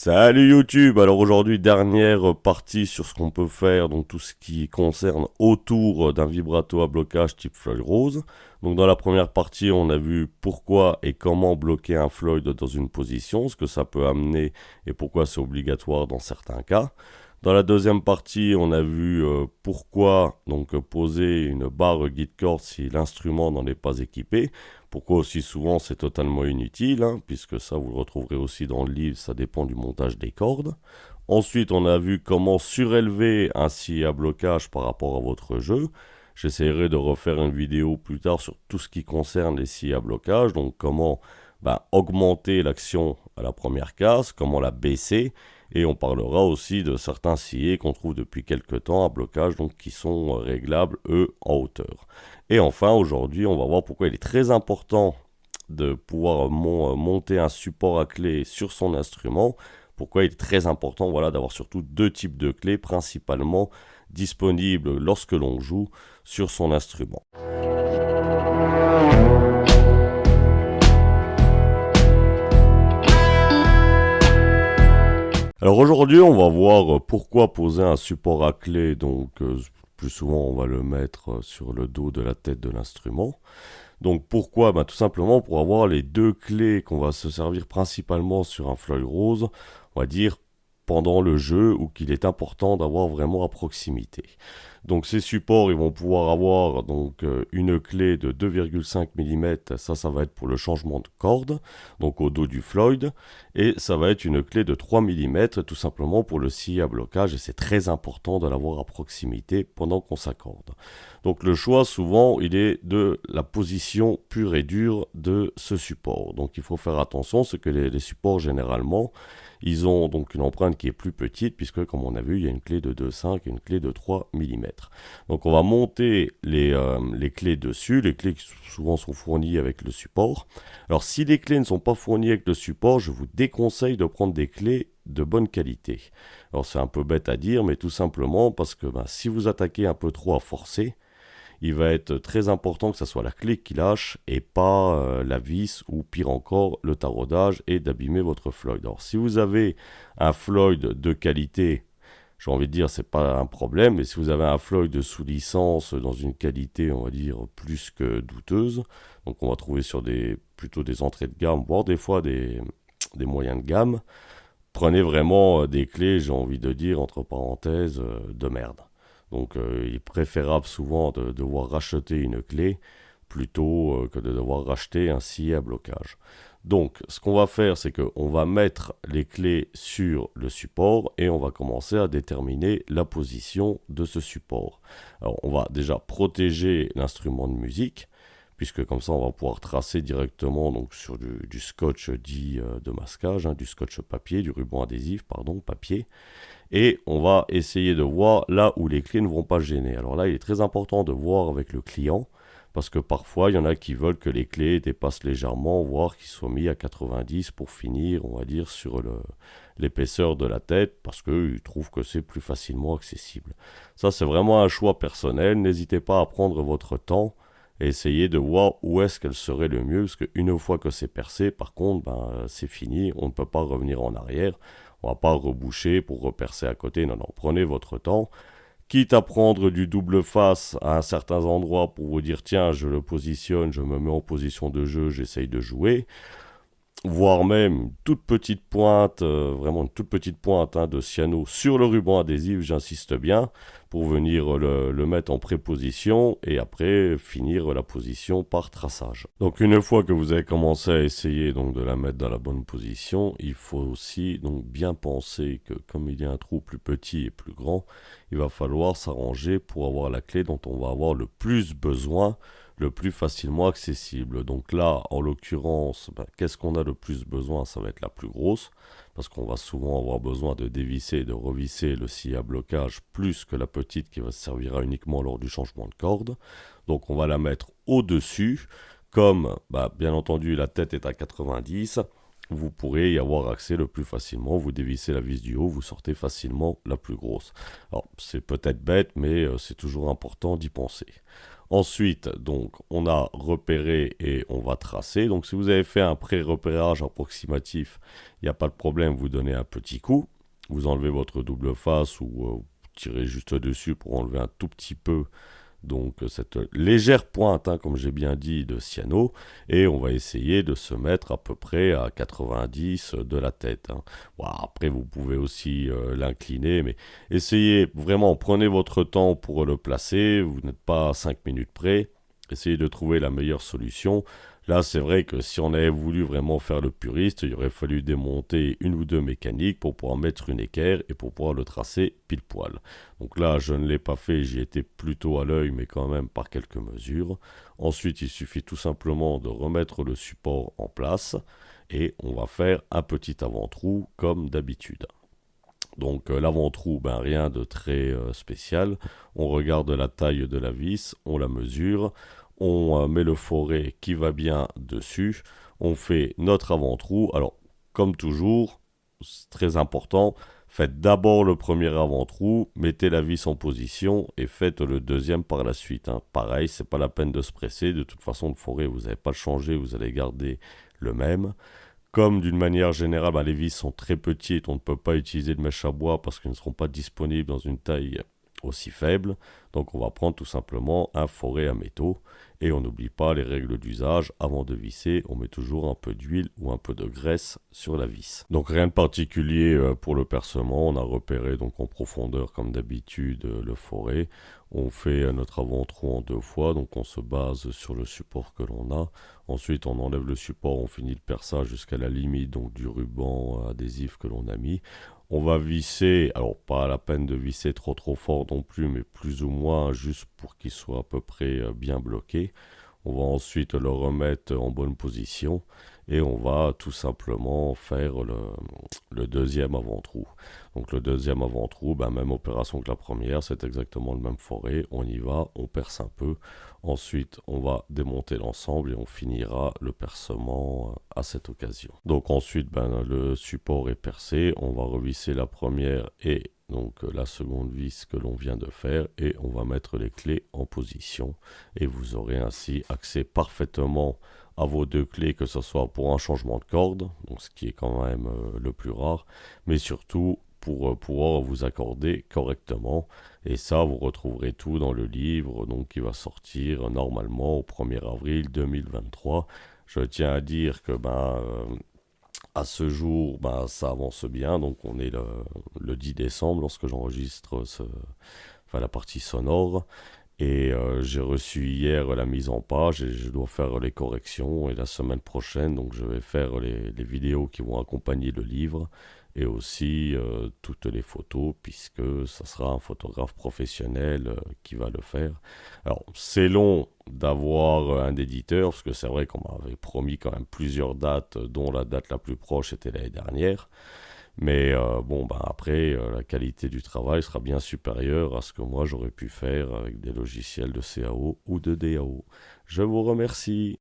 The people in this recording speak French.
Salut YouTube. Alors aujourd'hui, dernière partie sur ce qu'on peut faire, donc tout ce qui concerne autour d'un vibrato à blocage type Floyd Rose. Donc dans la première partie, on a vu pourquoi et comment bloquer un Floyd dans une position, ce que ça peut amener et pourquoi c'est obligatoire dans certains cas. Dans la deuxième partie, on a vu pourquoi donc poser une barre guide corde si l'instrument n'en est pas équipé. Pourquoi aussi souvent c'est totalement inutile, hein, puisque ça vous le retrouverez aussi dans le livre, ça dépend du montage des cordes. Ensuite, on a vu comment surélever un scie à blocage par rapport à votre jeu. J'essaierai de refaire une vidéo plus tard sur tout ce qui concerne les scies à blocage, donc comment augmenter l'action à la première case, comment la baisser, et on parlera aussi de certains sciés qu'on trouve depuis quelques temps à blocage, donc qui sont réglables, eux, en hauteur. Et enfin, aujourd'hui, on va voir pourquoi il est très important de pouvoir monter un support à clé sur son instrument. Pourquoi il est très important d'avoir surtout deux types de clés principalement disponibles lorsque l'on joue sur son instrument. Alors aujourd'hui, on va voir pourquoi poser un support à clé. Donc plus souvent, on va le mettre sur le dos de la tête de l'instrument. Donc pourquoi? Tout simplement pour avoir les deux clés qu'on va se servir principalement sur un Floyd Rose, on va dire pendant le jeu, ou qu'il est important d'avoir vraiment à proximité. Donc ces supports, ils vont pouvoir avoir donc une clé de 2,5 mm, ça va être pour le changement de corde, donc au dos du Floyd, et ça va être une clé de 3 mm tout simplement pour le scie à blocage, et c'est très important de l'avoir à proximité pendant qu'on s'accorde. Donc le choix souvent il est de la position pure et dure de ce support. Donc il faut faire attention, c'est que les supports généralement ils ont donc une empreinte qui est plus petite puisque comme on a vu il y a une clé de 2,5 et une clé de 3 mm. Donc on va monter les clés dessus, les clés qui souvent sont fournies avec le support. Alors si les clés ne sont pas fournies avec le support, je vous déconseille de prendre des clés de bonne qualité. Alors c'est un peu bête à dire mais tout simplement parce que si vous attaquez un peu trop à forcer, il va être très important que ce soit la clé qui lâche et pas la vis ou pire encore le taraudage et d'abîmer votre Floyd. Alors si vous avez un Floyd de qualité, j'ai envie de dire c'est pas un problème, mais si vous avez un Floyd de sous licence dans une qualité on va dire plus que douteuse, donc on va trouver sur plutôt des entrées de gamme, voire des fois des moyens de gamme, prenez vraiment des clés, j'ai envie de dire entre parenthèses, de merde. Donc il est préférable souvent de devoir racheter une clé plutôt que de devoir racheter un scie à blocage. Donc ce qu'on va faire, c'est qu'on va mettre les clés sur le support et on va commencer à déterminer la position de ce support. Alors on va déjà protéger l'instrument de musique, puisque comme ça on va pouvoir tracer directement donc, sur du scotch dit de masquage, du scotch papier, du ruban adhésif, pardon, papier. Et on va essayer de voir là où les clés ne vont pas gêner. Alors là, il est très important de voir avec le client, parce que parfois, il y en a qui veulent que les clés dépassent légèrement, voire qu'ils soient mis à 90 pour finir, on va dire, sur l'épaisseur de la tête, parce qu'ils trouvent que c'est plus facilement accessible. Ça, c'est vraiment un choix personnel. N'hésitez pas à prendre votre temps et essayer de voir où est-ce qu'elle serait le mieux, parce qu'une fois que c'est percé, par contre, c'est fini, on ne peut pas revenir en arrière. On va pas reboucher pour repercer à côté. Non, non, prenez votre temps. Quitte à prendre du double face à un certain endroit pour vous dire tiens, je le positionne, je me mets en position de jeu, j'essaye de jouer. Voire même une toute petite pointe, vraiment une toute petite pointe de cyano sur le ruban adhésif, j'insiste bien, pour venir le mettre en préposition et après finir la position par traçage. Donc une fois que vous avez commencé à essayer donc de la mettre dans la bonne position, il faut aussi donc bien penser que comme il y a un trou plus petit et plus grand, il va falloir s'arranger pour avoir la clé dont on va avoir le plus besoin, le plus facilement accessible. Donc là, en l'occurrence, qu'est-ce qu'on a le plus besoin? Ça va être la plus grosse, parce qu'on va souvent avoir besoin de dévisser et de revisser le scie à blocage plus que la petite qui va se servir uniquement lors du changement de corde. Donc on va la mettre au-dessus, comme bien entendu la tête est à 90, vous pourrez y avoir accès le plus facilement. Vous dévissez la vis du haut, vous sortez facilement la plus grosse. Alors c'est peut-être bête, mais c'est toujours important d'y penser. Ensuite, donc, on a repéré et on va tracer. Donc, si vous avez fait un pré-repérage approximatif, il n'y a pas de problème, vous donnez un petit coup. Vous enlevez votre double face ou vous tirez juste dessus pour enlever un tout petit peu donc cette légère pointe, hein, comme j'ai bien dit, de cyano, et on va essayer de se mettre à peu près à 90 de la tête. Hein. Bon, après, vous pouvez aussi l'incliner, mais essayez vraiment, prenez votre temps pour le placer, vous n'êtes pas à 5 minutes près, essayez de trouver la meilleure solution. Là, c'est vrai que si on avait voulu vraiment faire le puriste, il aurait fallu démonter une ou deux mécaniques pour pouvoir mettre une équerre et pour pouvoir le tracer pile poil. Donc là, je ne l'ai pas fait, j'y étais plutôt à l'œil, mais quand même par quelques mesures. Ensuite, il suffit tout simplement de remettre le support en place et on va faire un petit avant-trou comme d'habitude. Donc l'avant-trou, ben, rien de très spécial. On regarde la taille de la vis, on la mesure, on met le foret qui va bien dessus, on fait notre avant-trou. Alors, comme toujours, c'est très important, faites d'abord le premier avant-trou, mettez la vis en position et faites le deuxième par la suite. Hein. Pareil, c'est pas la peine de se presser, de toute façon le foret, vous n'allez pas le changer, vous allez garder le même. Comme d'une manière générale, les vis sont très petites, on ne peut pas utiliser de mèche à bois parce qu'elles ne seront pas disponibles dans une taille aussi faible. Donc on va prendre tout simplement un foret à métaux et on n'oublie pas les règles d'usage. Avant de visser, on met toujours un peu d'huile ou un peu de graisse sur la vis. Donc rien de particulier pour le percement. On a repéré donc en profondeur comme d'habitude le foret. On fait notre avant-trou en 2 fois, donc on se base sur le support que l'on a. Ensuite, on enlève le support, on finit le perçage jusqu'à la limite donc du ruban adhésif que l'on a mis. On va visser, alors pas la peine de visser trop fort non plus, mais plus ou moins juste pour qu'il soit à peu près bien bloqué. On va ensuite le remettre en bonne position et on va tout simplement faire le deuxième avant-trou. Donc le deuxième avant-trou, même opération que la première, c'est exactement le même foret. On y va, on perce un peu. Ensuite, on va démonter l'ensemble et on finira le percement à cette occasion. Donc ensuite, le support est percé. On va revisser la première et donc la seconde vis que l'on vient de faire et on va mettre les clés en position et vous aurez ainsi accès parfaitement à vos 2 clés, que ce soit pour un changement de corde, donc ce qui est quand même le plus rare, mais surtout pour pouvoir vous accorder correctement. Et ça, vous retrouverez tout dans le livre donc, qui va sortir normalement au 1er avril 2023. Je tiens à dire que à ce jour, ça avance bien. Donc on est le 10 décembre lorsque j'enregistre la partie sonore. Et j'ai reçu hier la mise en page et je dois faire les corrections. Et la semaine prochaine, donc je vais faire les vidéos qui vont accompagner le livre et aussi toutes les photos puisque ça sera un photographe professionnel qui va le faire. Alors c'est long d'avoir un éditeur parce que c'est vrai qu'on m'avait promis quand même plusieurs dates dont la date la plus proche était l'année dernière. Mais après, la qualité du travail sera bien supérieure à ce que moi j'aurais pu faire avec des logiciels de CAO ou de DAO. Je vous remercie.